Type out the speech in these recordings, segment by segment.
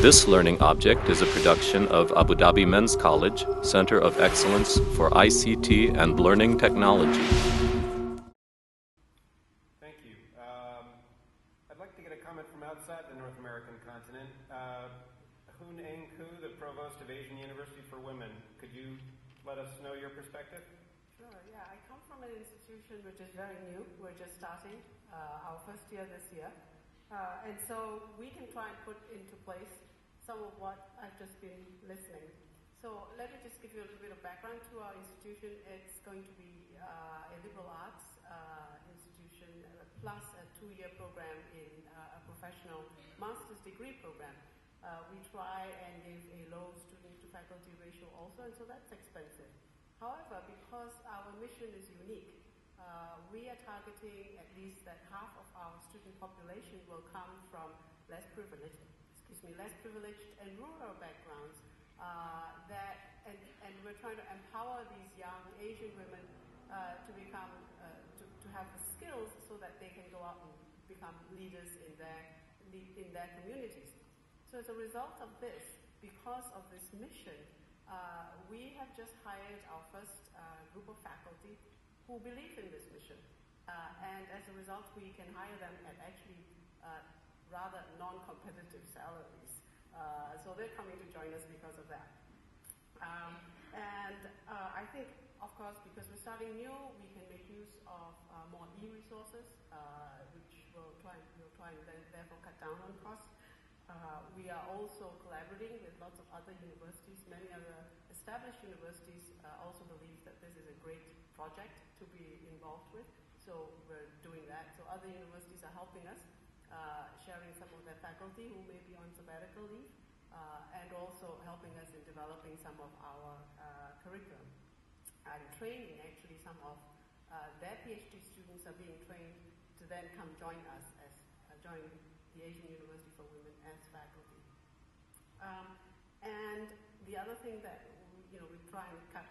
This learning object is a production of Abu Dhabi Men's College, Center of Excellence for ICT and Learning Technology. Thank you. I'd like to get a comment from outside the North American continent. Hoon Eng Koo, the Provost of Asian University for Women. Could you let us know your perspective? Sure, yeah. I come from an institution which is very new. We're just starting our first year this year. And so we can try and put into place some of what I've just been listening. So let me just give you a little bit of background to our institution. It's going to be a liberal arts institution plus a 2-year program in a professional master's degree program. We try and give a low student to faculty ratio also, and so that's expensive. However, because our mission is unique, we are targeting at least that half of our student population will come from less privileged and rural backgrounds. And we're trying to empower these young Asian women to become to have the skills so that they can go out and become leaders in their communities. So as a result of this, because of this mission, we have just hired our first group of faculty who believe in this mission. And as a result, we can hire them at actually rather non-competitive salaries. So they're coming to join us because of that. I think, of course, because we're starting new, we can make use of more e-resources, which we'll try and therefore cut down on costs. We are also collaborating with lots of other universities. Many other established universities also believe that this is a great project to be involved with. So we're doing that. So other universities are helping us, sharing some of their faculty who may be on sabbatical leave, and also helping us in developing some of our curriculum. And training, actually, some of their PhD students are being trained to then come join us as join the Asian University for Women as faculty. And the other thing that we try and cut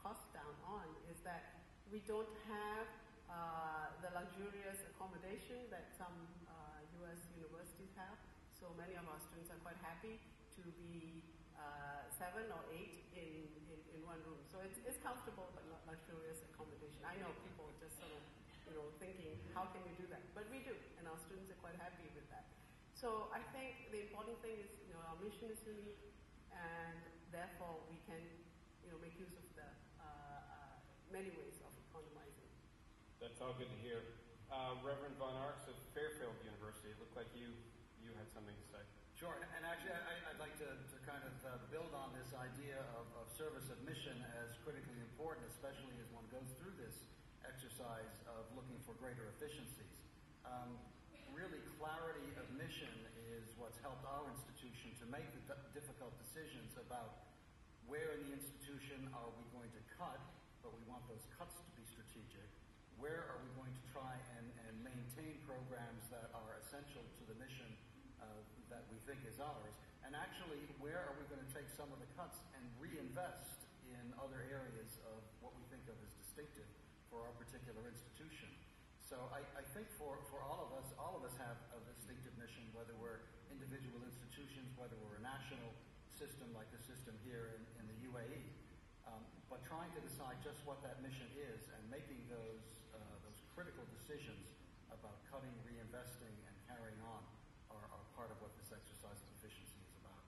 costs down on is that we don't have the luxurious accommodation that some U.S. universities have. So many of our students are quite happy to be 7 or 8 in one room. So it's comfortable but not luxurious accommodation. I know people just sort of thinking, how can we do that? But we do, and our students are quite happy with that. So I think the important thing is, our mission is unique, and therefore we can, make use of the many ways of economizing. That's all good to hear. Reverend Von Arx of Fairfield University, it looked like you had something to say. Sure, and actually I'd like to kind of build on this idea of service of mission as critically important, especially as one goes through this exercise of looking for greater efficiencies. Really, clarity of mission is what's helped our institution to make the difficult decisions about where in the institution are we going to cut, but we want those cuts to be strategic. Where are we going to try and maintain programs that are essential to the mission that we think is ours? And actually, where are we going to take some of the cuts and reinvest in other areas of what we think of as distinctive for our particular institution? So I think for all of us have a distinctive mission, whether we're individual institutions, whether we're a national system like the system here in the UAE, but trying to decide just what that mission is and making those critical decisions about cutting, reinvesting, and carrying on are part of what this exercise of efficiency is about.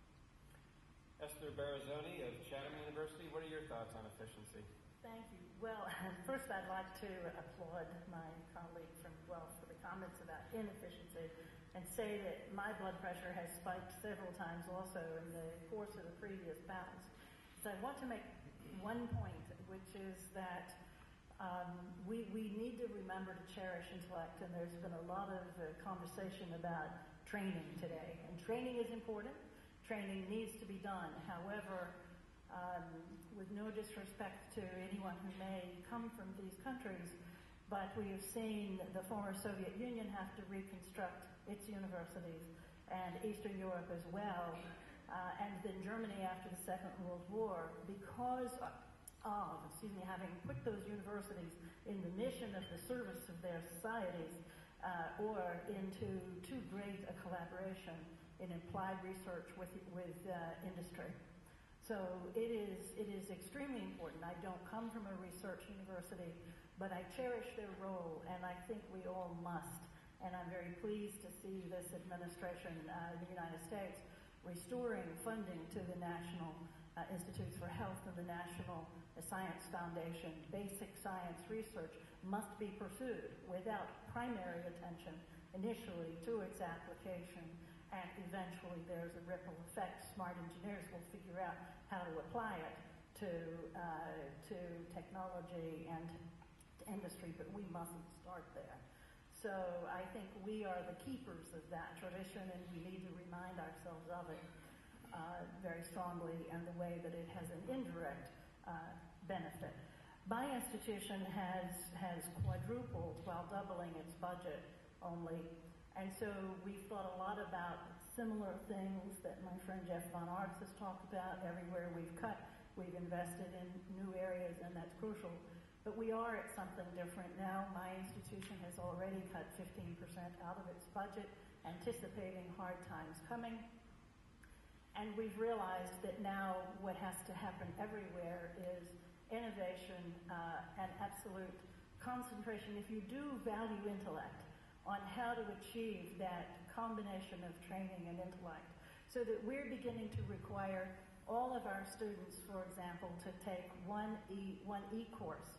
Esther Barazoni of Chatham University, what are your thoughts on efficiency? Thank you. Well, first I'd like to applaud my colleague from Guelph for the comments about inefficiency and say that my blood pressure has spiked several times also in the course of the previous battles. So I want to make one point, which is that we need to remember to cherish intellect, and there's been a lot of conversation about training today. And training is important. Training needs to be done. However, with no disrespect to anyone who may come from these countries, but we have seen the former Soviet Union have to reconstruct its universities, and Eastern Europe as well, and then Germany after the Second World War, because of, having put those universities in the mission of the service of their societies, or into too great a collaboration in applied research with industry. So it is extremely important. I don't come from a research university, but I cherish their role, and I think we all must. And I'm very pleased to see this administration in the United States restoring funding to the National Institutes for Health and the National Science Foundation. Basic science research must be pursued without primary attention initially to its application, and eventually there's a ripple effect. Smart engineers will figure out how to apply it to technology and to industry, but we mustn't start there. So I think we are the keepers of that tradition, and we need to remind ourselves of it very strongly, and the way that it has an indirect benefit. My institution has quadrupled while doubling its budget only, and so we've thought a lot about similar things that my friend Jeff Von Arts has talked about. Everywhere we've cut, we've invested in new areas, and that's crucial. But we are at something different now. My institution has already cut 15% out of its budget, anticipating hard times coming. And we've realized that now what has to happen everywhere is innovation and absolute concentration, if you do value intellect, on how to achieve that combination of training and intellect, so that we're beginning to require all of our students, for example, to take one e-course.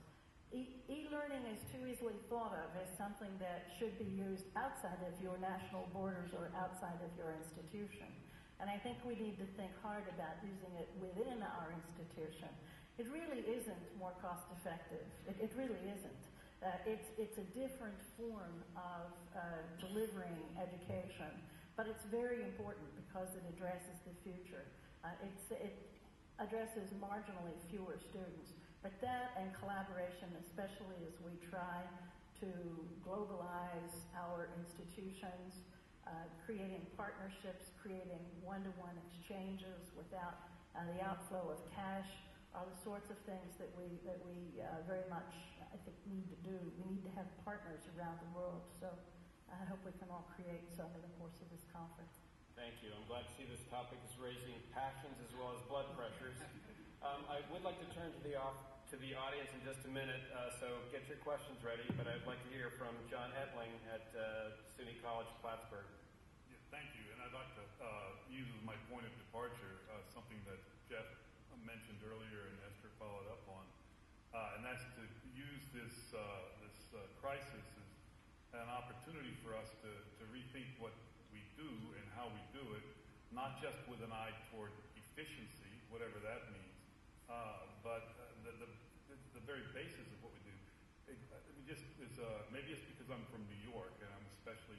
E-learning is too easily thought of as something that should be used outside of your national borders or outside of your institution. And I think we need to think hard about using it within our institution. It really isn't more cost effective. It really isn't. It's a different form of delivering education, but it's very important because it addresses the future. It addresses marginally fewer students. But that and collaboration, especially as we try to globalize our institutions, creating partnerships, creating one-to-one exchanges without the outflow of cash, are the sorts of things that we very much, I think, need to do. We need to have partners around the world. So I hope we can all create some in the course of this conference. Thank you. I'm glad to see this topic is raising passions as well as blood pressures. I would like to turn to the audience in just a minute, so get your questions ready, but I'd like to hear from John Etling at SUNY College Plattsburgh. Yeah, thank you, and I'd like to use as my point of departure something that Jeff mentioned earlier and Esther followed up on, and that's to use this crisis as an opportunity for us to rethink what we do and how we do it, not just with an eye toward efficiency, whatever that means, but the very basis of what we do. Maybe it's because I'm from New York and I'm especially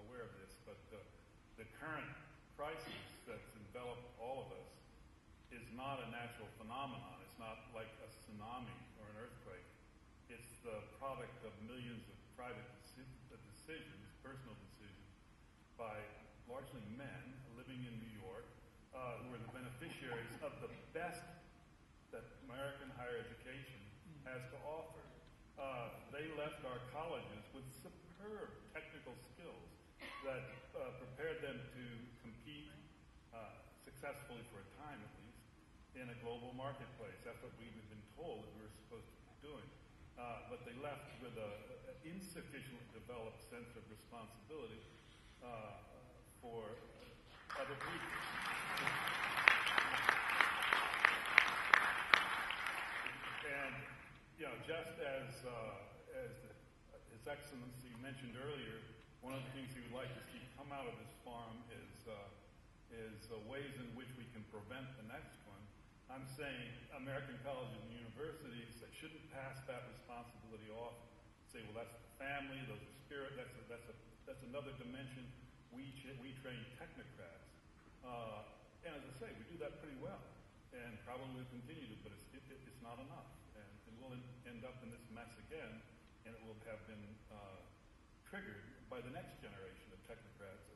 aware of this, but the current crisis that's enveloped all of us is not a natural phenomenon. It's not like a tsunami or an earthquake. It's the product of millions of private decisions, personal decisions, by largely men living in New York who are the beneficiaries of the best that American higher education has to offer. They left our colleges with superb technical skills that prepared them to compete successfully, for a time at least, in a global marketplace. That's what we've been told that we were supposed to be doing. But they left with an insufficiently developed sense of responsibility for other people. And, just as His Excellency mentioned earlier, one of the things he would like to see come out of this forum is ways in which we can prevent the next one. I'm saying American colleges and universities that shouldn't pass that responsibility off. Say, well, that's the family, those are spirit. That's another dimension. We train technocrats, and as I say, we do that pretty well, and probably will continue to. But it's not enough, and we'll end up in this mess again, and it will have been triggered by the next generation of technocrats